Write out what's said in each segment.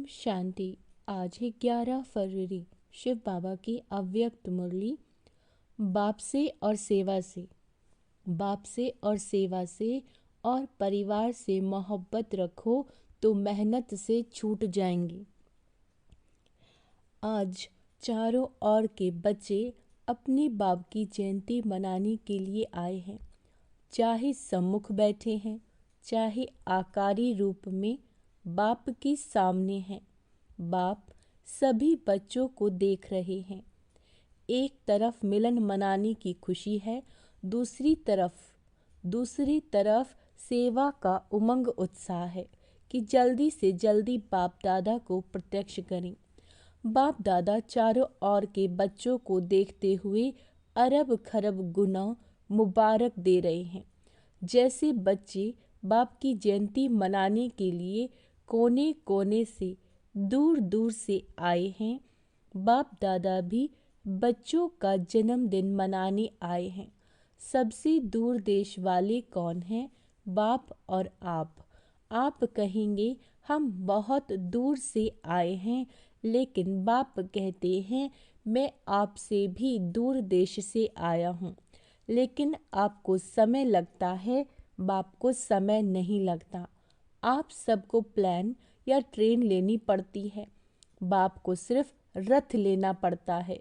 शांति। आज है 11 फरवरी। शिव बाबा की अव्यक्त मुरली। बाप से और सेवा से, बाप से और सेवा से और परिवार से मोहब्बत रखो तो मेहनत से छूट जाएंगी। आज चारों ओर के बच्चे अपने बाप की जयंती मनाने के लिए आए हैं। चाहे सम्मुख बैठे हैं, चाहे आकारी रूप में बाप के सामने हैं। बाप सभी बच्चों को देख रहे हैं। एक तरफ मिलन मनाने की खुशी है, दूसरी तरफ सेवा का उमंग उत्साह है कि जल्दी से जल्दी बाप दादा को प्रत्यक्ष करें। बाप दादा चारों ओर के बच्चों को देखते हुए अरब खरब गुना मुबारक दे रहे हैं। जैसे बच्चे बाप की जयंती मनाने के लिए कोने कोने से दूर दूर से आए हैं, बाप दादा भी बच्चों का जन्मदिन मनाने आए हैं। सबसे दूर देश वाले कौन हैं? बाप और आप। आप कहेंगे हम बहुत दूर से आए हैं, लेकिन बाप कहते हैं मैं आपसे भी दूर देश से आया हूँ। लेकिन आपको समय लगता है, बाप को समय नहीं लगता। आप सबको प्लेन या ट्रेन लेनी पड़ती है, बाप को सिर्फ रथ लेना पड़ता है।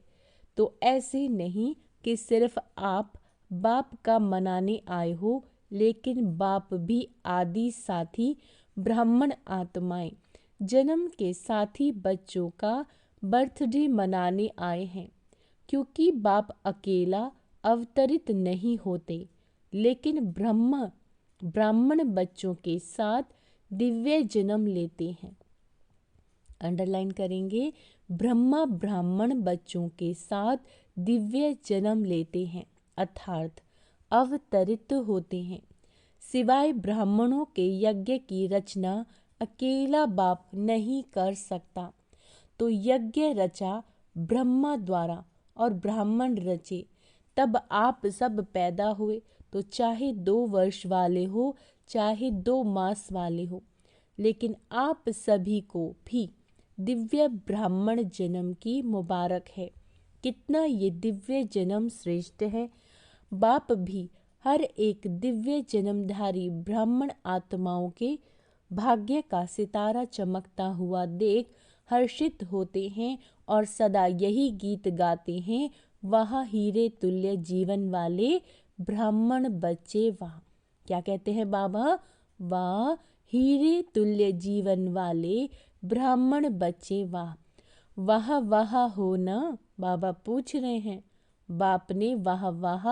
तो ऐसे नहीं कि सिर्फ आप बाप का मनाने आए हो, लेकिन बाप भी आदि साथी ब्राह्मण आत्माएं जन्म के साथी बच्चों का बर्थडे मनाने आए हैं। क्योंकि बाप अकेला अवतरित नहीं होते, लेकिन ब्राह्मण बच्चों के साथ दिव्य जन्म लेते हैं। अंडरलाइन करेंगे, ब्राह्मण बच्चों के साथ दिव्य जन्म लेते हैं, अर्थात अवतरित होते हैं। सिवाय ब्राह्मणों के यज्ञ की रचना अकेला बाप नहीं कर सकता। तो यज्ञ रचा ब्रह्मा द्वारा और ब्राह्मण रचे, तब आप सब पैदा हुए। तो चाहे 2 वर्ष वाले हो, चाहे 2 मास वाले हो, लेकिन आप सभी को भी दिव्य ब्राह्मण जन्म की मुबारक है। कितना ये दिव्य जन्म श्रेष्ठ है। बाप भी हर एक दिव्य जन्मधारी ब्राह्मण आत्माओं के भाग्य का सितारा चमकता हुआ देख हर्षित होते हैं और सदा यही गीत गाते हैं, वह हीरे तुल्य जीवन वाले ब्राह्मण बच्चे वाह। क्या कहते हैं बाबा? वाह हीरे तुल्य जीवन वाले ब्राह्मण बच्चे वाह। वाह वाह हो ना, बाबा पूछ रहे हैं। बाप ने वाह वाह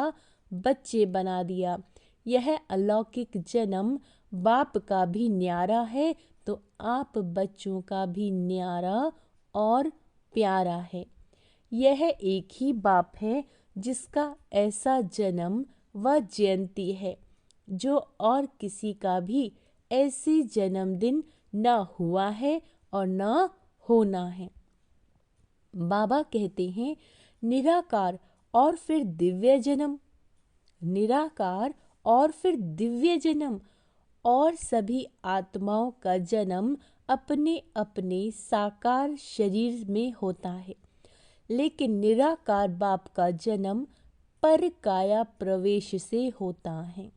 बच्चे बना दिया। यह अलौकिक जन्म बाप का भी न्यारा है, तो आप बच्चों का भी न्यारा और प्यारा है। यह एक ही बाप है जिसका ऐसा जन्म व जयंती है, जो और किसी का भी ऐसे जन्मदिन न हुआ है और न होना है। बाबा कहते हैं निराकार और फिर दिव्य जन्म, निराकार और फिर दिव्य जन्म, और सभी आत्माओं का जन्म अपने अपने साकार शरीर में होता है। लेकिन निराकार बाप का जन्म पर काया प्रवेश से होता है।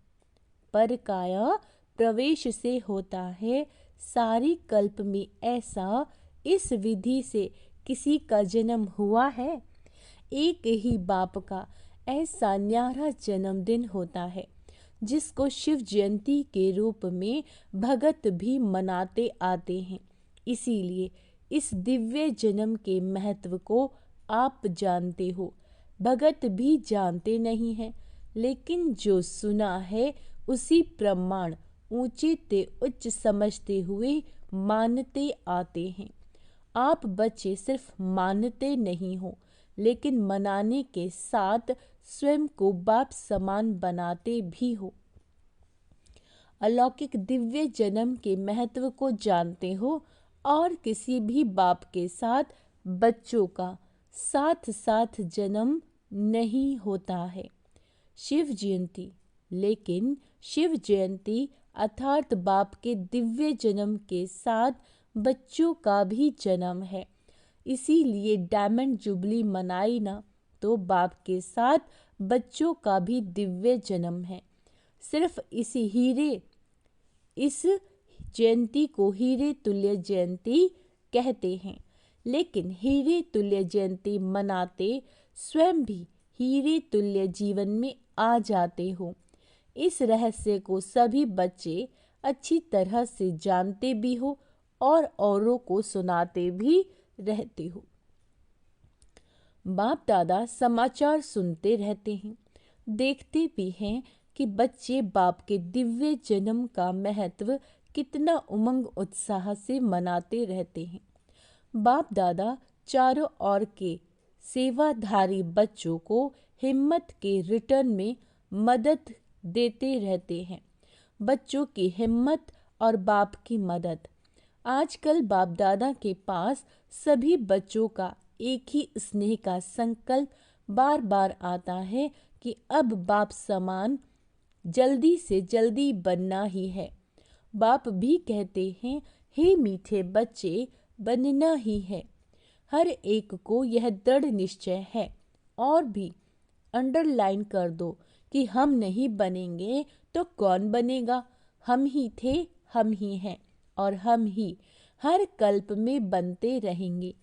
पर काया प्रवेश से होता है। सारी कल्प में ऐसा इस विधि से किसी का जन्म हुआ है? एक ही बाप का ऐसा न्यारा जन्मदिन होता है, जिसको शिव जयंती के रूप में भगत भी मनाते आते हैं। इसीलिए इस दिव्य जन्म के महत्व को आप जानते हो, भगत भी जानते नहीं हैं, लेकिन जो सुना है उसी प्रमाण ऊंचे ते उच्च समझते हुए मानते आते हैं। आप बच्चे सिर्फ मानते नहीं हो, लेकिन मनाने के साथ स्वयं को बाप समान बनाते भी हो। अलौकिक दिव्य जन्म के महत्व को जानते हो और किसी भी बाप के साथ बच्चों का साथ साथ जन्म नहीं होता है। शिव जयंती, लेकिन शिव जयंती अर्थात बाप के दिव्य जन्म के साथ बच्चों का भी जन्म है। इसीलिए डायमंड जुबली मनाई ना तो बाप के साथ बच्चों का भी दिव्य जन्म है। सिर्फ इस जयंती को हीरे तुल्य जयंती कहते हैं, लेकिन हीरे तुल्य जयंती मनाते स्वयं भी हीरे तुल्य जीवन में आ जाते हो। इस रहस्य को सभी बच्चे अच्छी तरह से जानते भी हो और औरों को सुनाते भी रहते हो। बाप दादा समाचार सुनते रहते हैं, देखते भी हैं कि बच्चे बाप के दिव्य जन्म का महत्व कितना उमंग उत्साह से मनाते रहते हैं। बाप दादा चारों ओर के सेवाधारी बच्चों को हिम्मत के रिटर्न में मदद देते रहते हैं। बच्चों की हिम्मत और बाप की मदद। आजकल बाप दादा के पास सभी बच्चों का एक ही स्नेह का संकल्प बार बार आता है कि अब बाप समान जल्दी से जल्दी बनना ही है। बाप भी कहते हैं, हे मीठे बच्चे, बनना ही है। हर एक को यह दृढ़ निश्चय है और भी अंडरलाइन कर दो कि हम नहीं बनेंगे तो कौन बनेगा। हम ही थे, हम ही हैं और हम ही हर कल्प में बनते रहेंगे।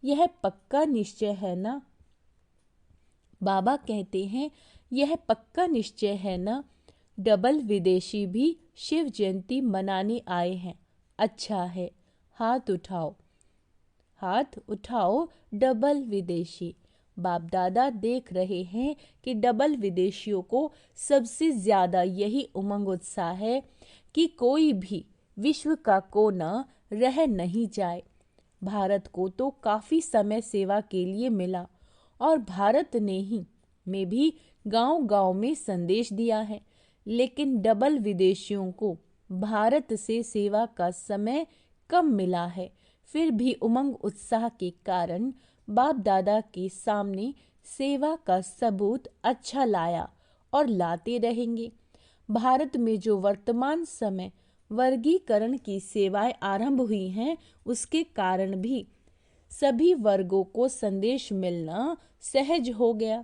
यह पक्का निश्चय है ना। बाबा कहते हैं, यह पक्का निश्चय है ना। डबल विदेशी भी शिव जयंती मनाने आए हैं। अच्छा है, हाथ उठाओ, हाथ उठाओ डबल विदेशी। बाप दादा देख रहे हैं कि डबल विदेशियों को सबसे ज़्यादा यही उमंग उत्साह है कि कोई भी विश्व का कोना रह नहीं जाए। भारत को तो काफ़ी समय सेवा के लिए मिला और भारत ने ही में भी गांव-गांव में संदेश दिया है, लेकिन डबल विदेशियों को भारत से सेवा का समय कम मिला है। फिर भी उमंग उत्साह के कारण बाप दादा के सामने सेवा का सबूत अच्छा लाया और लाते रहेंगे। भारत में जो वर्तमान समय वर्गीकरण की सेवाएं आरंभ हुई हैं, उसके कारण भी सभी वर्गों को संदेश मिलना सहज हो गया,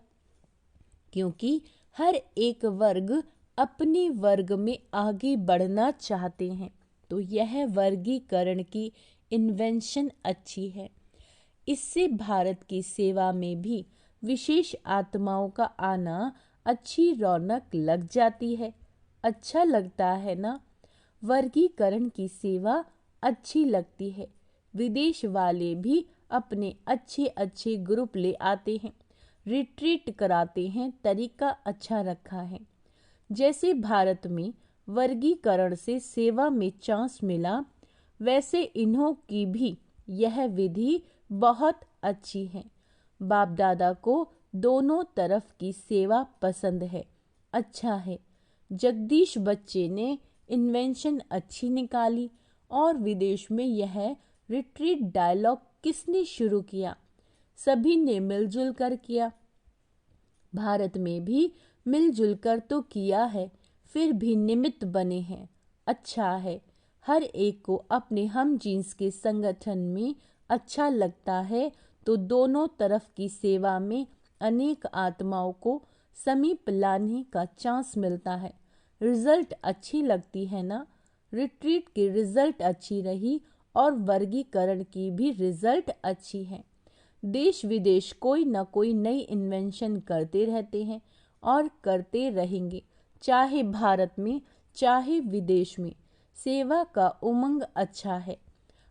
क्योंकि हर एक वर्ग अपने वर्ग में आगे बढ़ना चाहते हैं। तो यह वर्गीकरण की इन्वेंशन अच्छी है। इससे भारत की सेवा में भी विशेष आत्माओं का आना अच्छी रौनक लग जाती है। अच्छा लगता है ना। वर्गीकरण की सेवा अच्छी लगती है। विदेश वाले भी अपने अच्छे अच्छे ग्रुप ले आते हैं, रिट्रीट कराते हैं। तरीका अच्छा रखा है। जैसे भारत में वर्गीकरण से सेवा में चांस मिला, वैसे इन्हों की भी यह विधि बहुत अच्छी है। बाप दादा को दोनों तरफ की सेवा पसंद है। अच्छा है। जगदीश बच्चे ने इन्वेंशन अच्छी निकाली। और विदेश में यह रिट्रीट डायलॉग किसने शुरू किया? सभी ने मिलजुल कर किया। भारत में भी मिलजुल कर तो किया है, फिर भी निमित्त बने हैं। अच्छा है। हर एक को अपने हम जीन्स के संगठन में अच्छा लगता है, तो दोनों तरफ की सेवा में अनेक आत्माओं को समीप लाने का चांस मिलता है। रिजल्ट अच्छी लगती है ना। रिट्रीट की रिजल्ट अच्छी रही और वर्गीकरण की भी रिजल्ट अच्छी है। देश विदेश कोई न कोई नई इन्वेंशन करते रहते हैं और करते रहेंगे, चाहे भारत में चाहे विदेश में। सेवा का उमंग अच्छा है।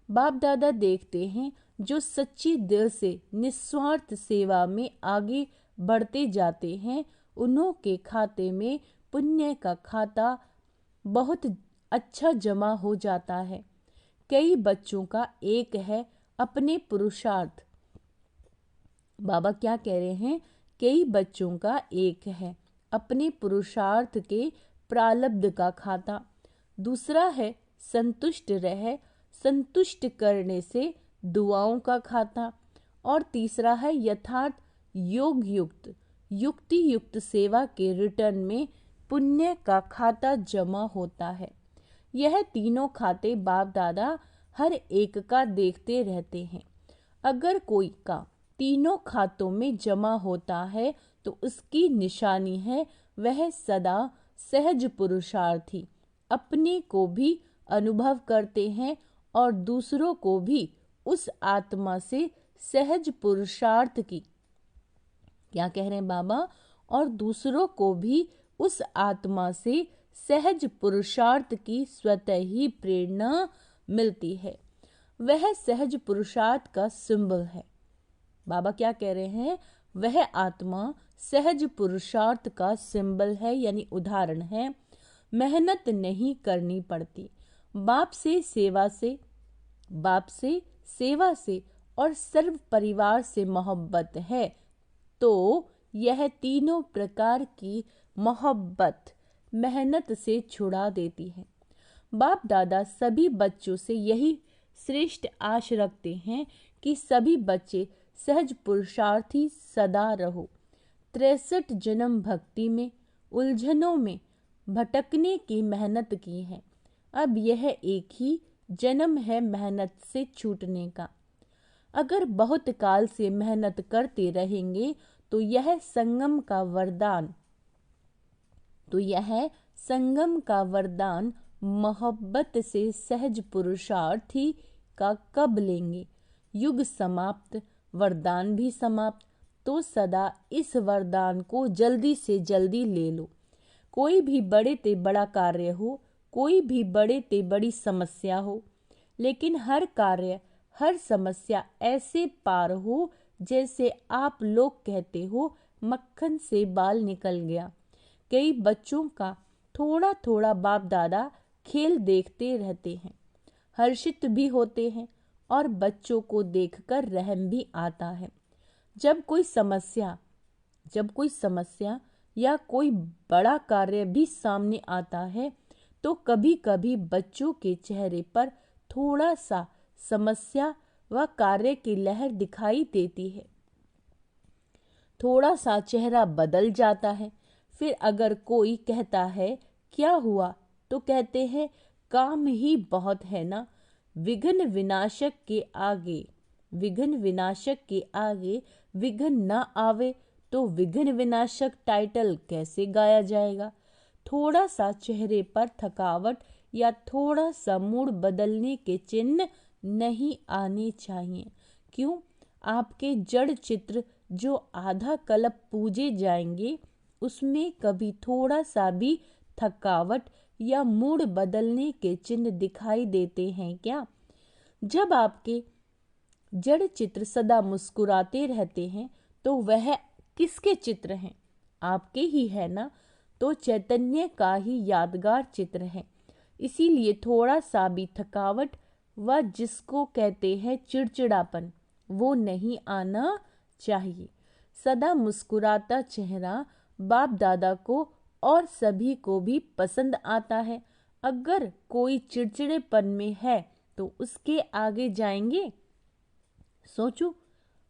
बाप दादा देखते हैं, जो सच्ची दिल से निस्वार्थ सेवा में आगे बढ़ते जाते हैं, उन्हों के खाते में पुण्य का खाता बहुत अच्छा जमा हो जाता है। कई बच्चों का एक है अपने पुरुषार्थ। बाबा क्या कह रहे हैं? कई बच्चों का एक है अपने पुरुषार्थ के प्रारब्ध का खाता। दूसरा है संतुष्ट रह संतुष्ट करने से दुआओं का खाता। और तीसरा है यथार्थ योग युक्त युक्ति युक्त सेवा के रिटर्न में पुण्य का खाता जमा होता है। यह तीनों खाते बाप दादा हर एक का देखते रहते हैं। अगर कोई का तीनों खातों में जमा होता है तो उसकी निशानी है वह सदा सहज पुरुषार्थी, अपने को भी अनुभव करते हैं और दूसरों को भी उस आत्मा से सहज पुरुषार्थ की, क्या कह रहे हैं बाबा, और दूसरों को भी उस आत्मा से सहज पुरुषार्थ की स्वतः ही प्रेरणा मिलती है। वह सहज पुरुषार्थ का सिंबल है। बाबा क्या कह रहे हैं, वह आत्मा सहज पुरुषार्थ का सिंबल है, यानी उदाहरण है। मेहनत नहीं करनी पड़ती, बाप से सेवा से और सर्व परिवार से मोहब्बत है तो यह तीनों प्रकार की मोहब्बत मेहनत से छुड़ा देती है। बाप दादा सभी बच्चों से यही श्रेष्ठ आश रखते हैं कि सभी बच्चे सहज पुरुषार्थी सदा रहो। 63 जन्म भक्ति में उलझनों में भटकने की मेहनत की है, अब यह एक ही जन्म है मेहनत से छूटने का। अगर बहुत काल से मेहनत करते रहेंगे तो यह संगम का वरदान मोहब्बत से सहज पुरुषार्थी का कब लेंगे। युग समाप्त, वरदान भी समाप्त, तो सदा इस वरदान को जल्दी से जल्दी ले लो। कोई भी बड़े ते बड़ा कार्य हो, कोई भी बड़े ते बड़ी समस्या हो, लेकिन हर कार्य हर समस्या ऐसे पार हो जैसे आप लोग कहते हो मक्खन से बाल निकल गया। कई बच्चों का थोड़ा थोड़ा बाप दादा खेल देखते रहते हैं, हर्षित भी होते हैं और बच्चों को देखकर रहम भी आता है। जब कोई समस्या या कोई बड़ा कार्य भी सामने आता है तो कभी कभी बच्चों के चेहरे पर थोड़ा सा समस्या व कार्य की लहर दिखाई देती है, थोड़ा सा चेहरा बदल जाता है। फिर अगर कोई कहता है क्या हुआ तो कहते हैं काम ही बहुत है ना। विघ्न विनाशक के आगे विघ्न न आवे तो विघ्न विनाशक टाइटल कैसे गाया जाएगा। थोड़ा सा चेहरे पर थकावट या थोड़ा सा मूड बदलने के चिन्ह नहीं आने चाहिए। क्यों? आपके जड़ चित्र जो आधा कल्प पूजे जाएंगे उसमें कभी थोड़ा सा भी थकावट या मूड बदलने के चिन्ह दिखाई देते हैं क्या? जब आपके जड़ चित्र सदा मुस्कुराते रहते हैं तो वह किसके चित्र हैं? आपके ही है ना। तो चैतन्य का ही यादगार चित्र है। इसीलिए थोड़ा सा भी थकावट व जिसको कहते हैं चिड़चिड़ापन वो नहीं आना चाहिए। सदा मुस्कुराता चेहरा बाप दादा को और सभी को भी पसंद आता है। अगर कोई चिड़चिड़ेपन में है तो उसके आगे जाएंगे? सोचो,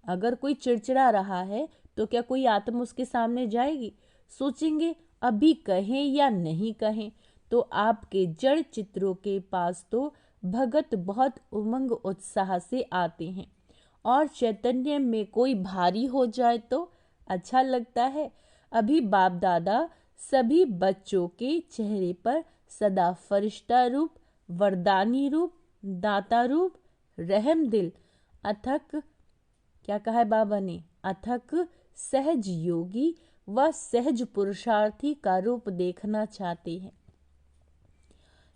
अगर कोई चिड़चिड़ा रहा है तो क्या कोई आत्मा उसके सामने जाएगी? सोचेंगे अभी कहें या नहीं कहें। तो आपके जड़ चित्रों के पास तो भगत बहुत उमंग उत्साह से आते हैं और चैतन्य में कोई भारी हो जाए तो अच्छा लगता है। अभी बाप दादा सभी बच्चों के चेहरे पर सदा फरिश्ता रूप, वरदानी रूप, दाता रूप, रहम दिल, अथक, क्या कहा है बाबा ने, अथक सहज योगी व सहज पुरुषार्थी का रूप देखना चाहते हैं।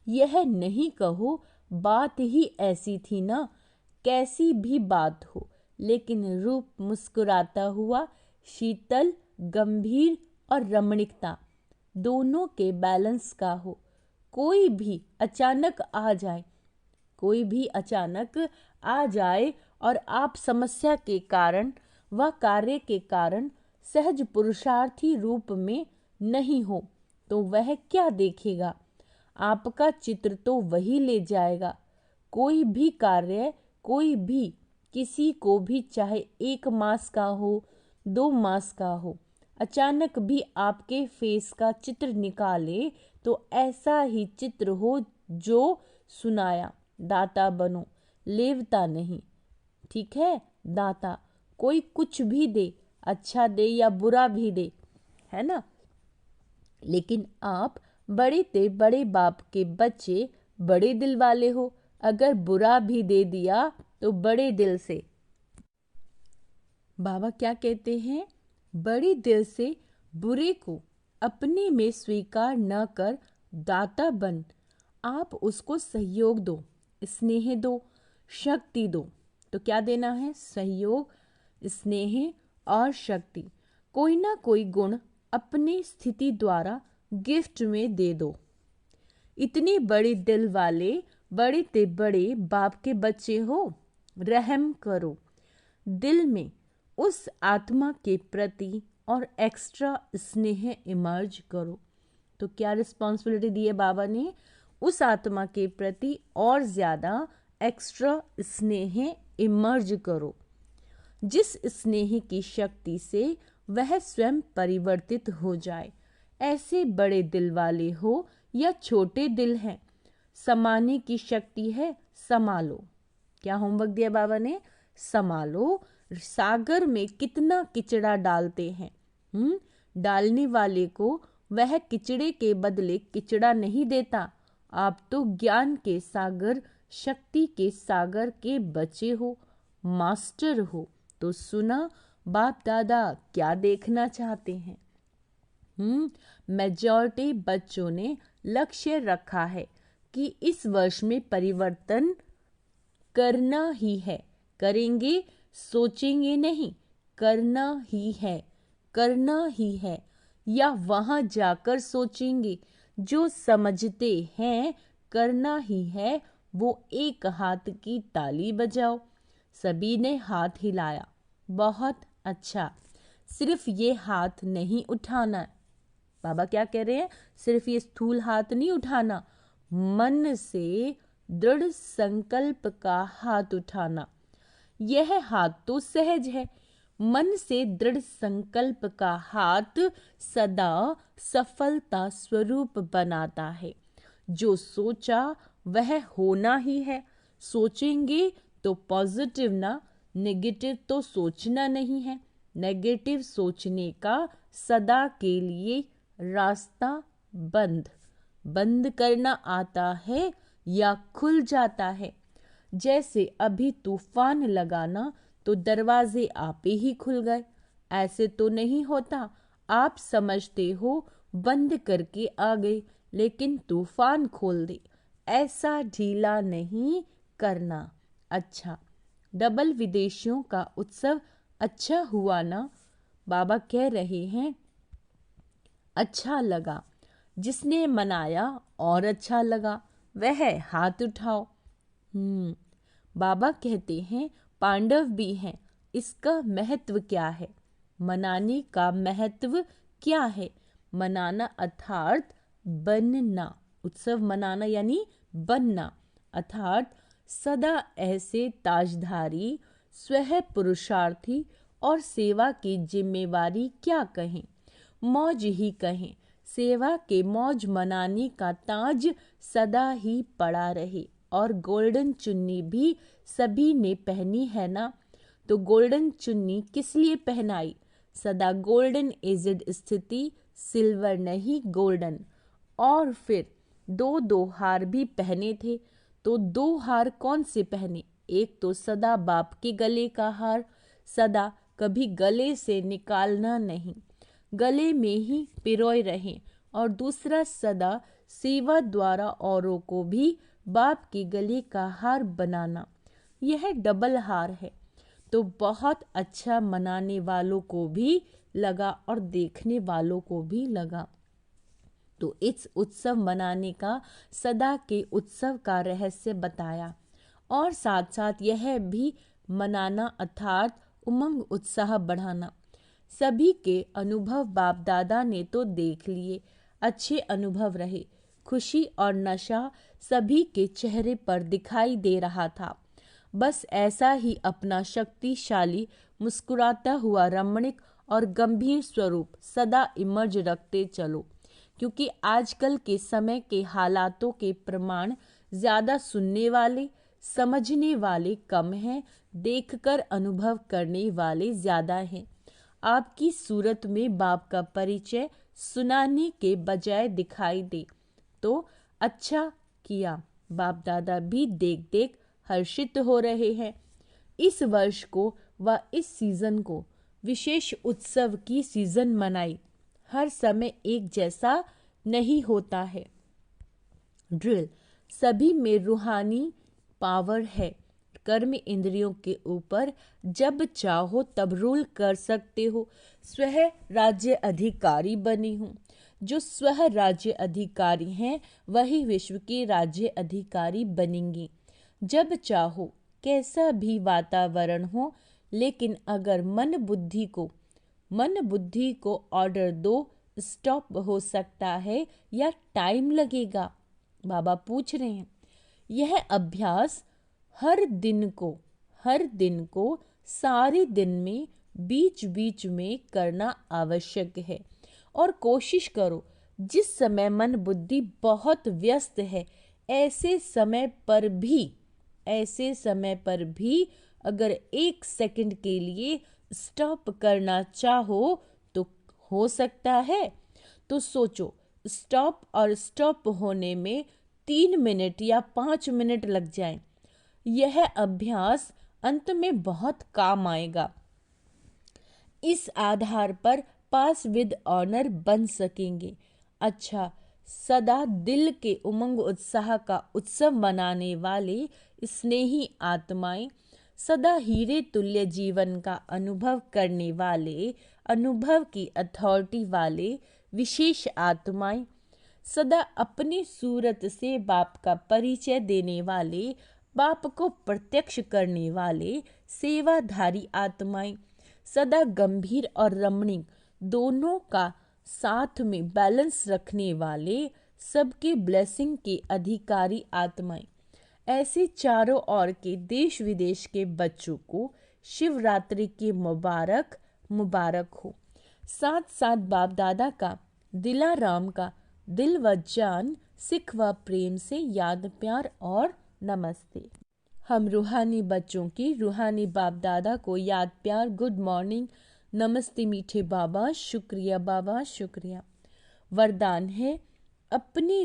यह नहीं कहो बात ही ऐसी थी ना, कैसी भी बात हो, लेकिन रूप मुस्कुराता हुआ, शीतल, गंभीर और रमणीकता दोनों के बैलेंस का हो। कोई भी अचानक आ जाए और आप समस्या के कारण व कार्य के कारण सहज पुरुषार्थी रूप में नहीं हो तो वह क्या देखेगा? आपका चित्र तो वही ले जाएगा। कोई भी कार्य, कोई भी किसी को भी, चाहे 1 मास का हो, 2 मास का हो, अचानक भी आपके फेस का चित्र निकाले तो ऐसा ही चित्र हो जो सुनाया, दाता बनो, लेवता नहीं, ठीक है। दाता, कोई कुछ भी दे, अच्छा दे या बुरा भी दे, है ना। लेकिन आप बड़े ते बड़े बाप के बच्चे बड़े दिल वाले हो, अगर बुरा भी दे दिया तो बड़े दिल से। बाबा क्या कहते हैं, बड़े दिल से बुरे को अपने में स्वीकार न कर दाता बन। आप उसको सहयोग दो, स्नेह दो, शक्ति दो। तो क्या देना है, सहयोग, स्नेह और शक्ति। कोई ना कोई गुण अपनी स्थिति द्वारा गिफ्ट में दे दो। इतने बड़े दिल वाले बड़े ते बड़े बाप के बच्चे हो, रहम करो। दिल में उस आत्मा के प्रति और एक्स्ट्रा स्नेह इमर्ज करो। तो क्या रिस्पॉन्सिबिलिटी दी है बाबा ने, उस आत्मा के प्रति और ज़्यादा एक्स्ट्रा स्नेह इमर्ज करो, जिस स्नेह की शक्ति से वह स्वयं परिवर्तित हो जाए। ऐसे बड़े दिल वाले हो या छोटे दिल हैं, समाने की शक्ति है, संभालो। क्या होमवर्क दिया बाबा ने, संभालो। सागर में कितना किचड़ा डालते हैं, डालने वाले को वह किचड़े के बदले किचड़ा नहीं देता। आप तो ज्ञान के सागर, शक्ति के सागर के बच्चे हो, मास्टर हो। तो सुना बाप दादा क्या देखना चाहते हैं। मेजॉरिटी बच्चों ने लक्ष्य रखा है कि इस वर्ष में परिवर्तन करना ही है। करेंगे, सोचेंगे नहीं, करना ही है, करना ही है। या वहाँ जाकर सोचेंगे, जो समझते हैं करना ही है, वो एक हाथ की ताली बजाओ। सभी ने हाथ हिलाया, बहुत अच्छा। सिर्फ ये हाथ नहीं उठाना, बाबा क्या कह रहे हैं, सिर्फ ये स्थूल हाथ नहीं उठाना, मन से दृढ़ संकल्प का हाथ उठाना। यह हाथ तो सहज है, मन से दृढ़ संकल्प का हाथ सदा सफलता स्वरूप बनाता है। जो सोचा वह होना ही है। सोचेंगे तो पॉजिटिव ना, नेगेटिव तो सोचना नहीं है। नेगेटिव सोचने का सदा के लिए रास्ता बंद। बंद करना आता है या खुल जाता है। जैसे अभी तूफान लगाना तो दरवाजे आपे ही खुल गए, ऐसे तो नहीं होता। आप समझते हो बंद करके आ गए, लेकिन तूफान खोल दे, ऐसा ढीला नहीं करना। अच्छा, डबल विदेशियों का उत्सव अच्छा हुआ ना, बाबा कह रहे हैं अच्छा लगा। जिसने मनाया और अच्छा लगा वह हाथ उठाओ। बाबा कहते हैं पांडव भी हैं, इसका महत्व क्या है, मनाने का महत्व क्या है। मनाना अर्थात बनना, उत्सव मनाना यानी बनना, अर्थात सदा ऐसे ताजधारी, स्वह पुरुषार्थी और सेवा की जिम्मेवारी क्या कहें, मौज ही कहें। सेवा के मौज मनाने का ताज सदा ही पड़ा रहे। और गोल्डन चुन्नी भी सभी ने पहनी है ना। तो गोल्डन चुन्नी किस लिए पहनाई, सदा गोल्डन एजेड स्थिति, सिल्वर नहीं गोल्डन। और फिर दो दो हार भी पहने थे। तो दो हार कौन से पहने, एक तो सदा बाप के गले का हार, सदा कभी गले से निकालना नहीं, गले में ही पिरोए रहें। और दूसरा सदा सेवा द्वारा औरों को भी बाप के गले का हार बनाना। यह डबल हार है। तो बहुत अच्छा मनाने वालों को भी लगा और देखने वालों को भी लगा। तो इस उत्सव मनाने का, सदा के उत्सव का रहस्य बताया। और साथ साथ यह भी मनाना अर्थात उमंग उत्साह बढ़ाना। सभी के अनुभव बाप दादा ने तो देख लिए, अच्छे अनुभव रहे। खुशी और नशा सभी के चेहरे पर दिखाई दे रहा था। बस ऐसा ही अपना शक्तिशाली, मुस्कुराता हुआ, रमणीक और गंभीर स्वरूप सदा इमर्ज रखते चलो। क्योंकि आजकल के समय के हालातों के प्रमाण ज़्यादा सुनने वाले, समझने वाले कम हैं, देखकर अनुभव करने वाले ज़्यादा हैं। आपकी सूरत में बाप का परिचय सुनाने के बजाय दिखाई दे तो अच्छा किया। बाप दादा भी देख देख हर्षित हो रहे हैं। इस वर्ष को व इस सीज़न को विशेष उत्सव की सीज़न मनाई। हर समय एक जैसा नहीं होता है। ड्रिल सभी में रूहानी पावर है। कर्म इंद्रियों के ऊपर जब चाहो तब रूल कर सकते हो। स्वह राज्य अधिकारी बनी हूँ। जो स्वह राज्य अधिकारी हैं वही विश्व के राज्य अधिकारी बनेंगे। जब चाहो कैसा भी वातावरण हो, लेकिन अगर मन बुद्धि को ऑर्डर दो, स्टॉप हो सकता है या टाइम लगेगा। बाबा पूछ रहे हैं, यह अभ्यास हर दिन को सारे दिन में बीच बीच में करना आवश्यक है। और कोशिश करो जिस समय मन बुद्धि बहुत व्यस्त है, ऐसे समय पर भी अगर 1 सेकंड के लिए स्टॉप करना चाहो तो हो सकता है। तो सोचो, स्टॉप होने में 3 मिनट या 5 मिनट लग जाएं। यह अभ्यास अंत में बहुत काम आएगा। इस आधार पर पास विद ऑनर बन सकेंगे। अच्छा, सदा दिल के उमंग उत्साह का उत्सव मनाने वाले स्नेही आत्माएं, सदा हीरे तुल्य जीवन का अनुभव करने वाले, अनुभव की अथॉरिटी वाले विशेष आत्माएं, सदा अपनी सूरत से बाप का परिचय देने वाले, बाप को प्रत्यक्ष करने वाले सेवाधारी आत्माएं, सदा गंभीर और रमणीक दोनों का साथ में बैलेंस रखने वाले, सबके ब्लेसिंग के अधिकारी आत्माएं, ऐसे चारों ओर के देश विदेश के बच्चों को शिवरात्रि की मुबारक हो। साथ साथ बाप दादा का दिलाराम का दिल व जान, सिख व प्रेम से याद, प्यार और नमस्ते। हम रूहानी बच्चों की रूहानी बाप दादा को याद, प्यार, गुड मॉर्निंग, नमस्ते मीठे बाबा, शुक्रिया बाबा, शुक्रिया। वरदान है, अपने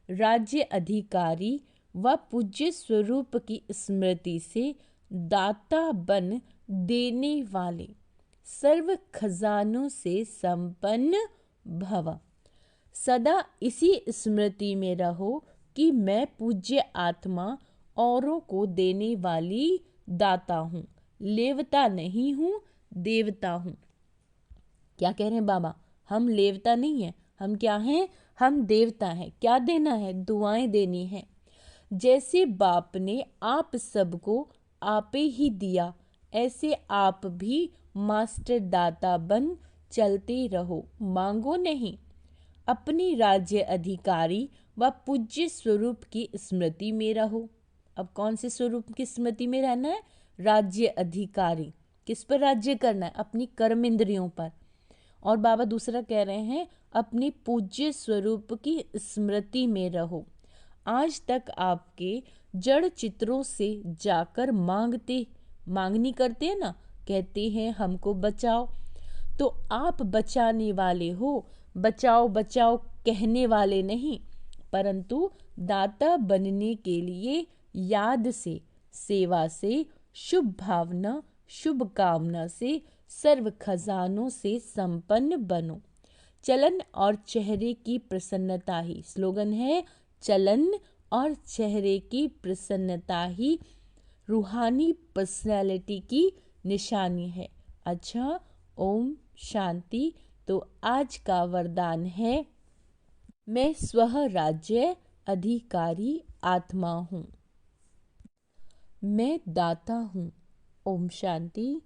राज्य अधिकारी व पूज्य स्वरूप की स्मृति से दाता बन देने वाले, सर्व खजानों से संपन्न भव। सदा इसी स्मृति में रहो कि मैं पूज्य आत्मा, औरों को देने वाली दाता हूँ, लेवता नहीं हूँ, देवता हूँ। क्या कह रहे हैं बाबा? हम लेवता नहीं हैं, हम क्या हैं? हम देवता हैं। क्या देना है? दुआएं देनी है। जैसे बाप ने आप सबको आपे ही दिया, ऐसे आप भी मास्टर दाता बन चलते रहो, मांगो नहीं। अपनी राज्य अधिकारी व पूज्य स्वरूप की स्मृति में रहो। अब कौन से स्वरूप की स्मृति में रहना है? राज्य अधिकारी। किस पर राज्य करना है? अपनी कर्म इंद्रियों पर। और बाबा दूसरा कह रहे हैं, अपनी पूज्य स्वरूप की स्मृति में रहो। आज तक आपके जड़ चित्रों से जाकर मांगनी करते हैं ना, कहते हैं हमको बचाओ, तो आप बचाने वाले हो। बचाओ बचाओ कहने वाले नहीं, परंतु दाता बनने के लिए याद से, सेवा से, शुभ भावना, शुभ कामना से, सर्व खजानों से संपन्न बनो। चलन और चेहरे की प्रसन्नता ही, स्लोगन है, चलन और चेहरे की प्रसन्नता ही रूहानी पर्सनैलिटी की निशानी है। अच्छा, ओम शांति। तो आज का वरदान है, मैं स्वह राज्य अधिकारी आत्मा हूँ, मैं दाता हूँ। ओम शांति।